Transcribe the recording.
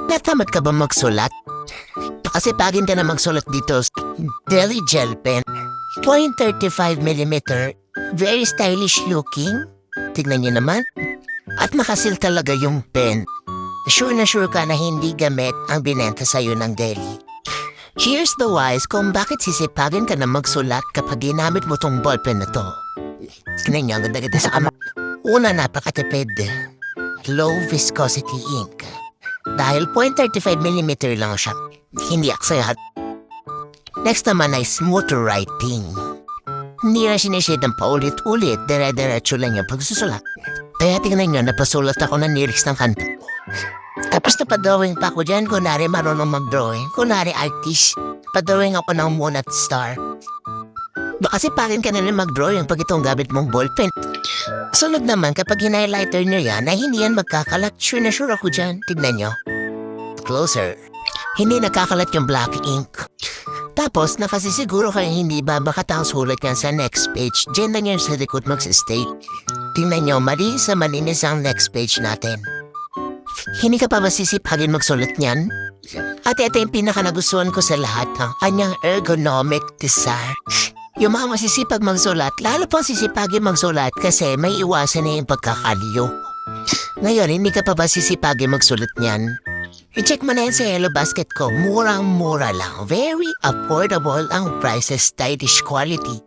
Natamad ka ba magsulat? Pakasipagin ka na magsulat dito sa Deli Gel Pen. 0.35mm. Very stylish looking. Tignan niyo naman. At makasil talaga yung pen. Sure na sure ka na hindi gamit ang binenta sa'yo ng Deli. Here's the wise kung bakit sisipagin ka na magsulat kapag ginamit mo tong ballpen na to. Tignan niyo, ang ganda-ganda sa kamay. Una, napakatipid. Low viscosity ink. Dahil 0.35mm lang siya, hindi aksayat. Next naman ay smooth writing. Hindi na sinishade ng paulit-ulit, dire-diretso lang yung pagsusulat. Kaya tingnan nyo, napasulat ako ng lyrics ng kanta. Tapos napadrawing pa ako dyan, kunwari marunong mag-drawing, kunwari artist. Padrawing ako ng moon at star. Baka sipakin ka na rin mag-drawing pag itong gamit mong ballpen. Sunod naman, kapag hinighlighter nyo yan, ay hindi yan magkakalat. Sure na sure ako dyan. Tignan nyo. Closer. Hindi nakakalat yung black ink. Tapos, nakasisiguro kayo hindi ba makatang sulat yan sa next page. Diyan lang yan sa likod mag-stay. Tingnan nyo, mali sa malinis ang next page natin. Hindi ka pa masisipagin magsulat niyan? At ito yung pinaka-nagustuhan ko sa lahat, ang kanyang ergonomic design. Yung mga masisipag magsulat, lalo pang sisipagin magsulat kasi may iwasan na yung pagkakaliyo. Ngayon, hindi ka pa ba sisipagin magsulat niyan? I-check mo na yan sa Hello Basket ko. Murang-mura lang. Very affordable ang prices, stylish quality.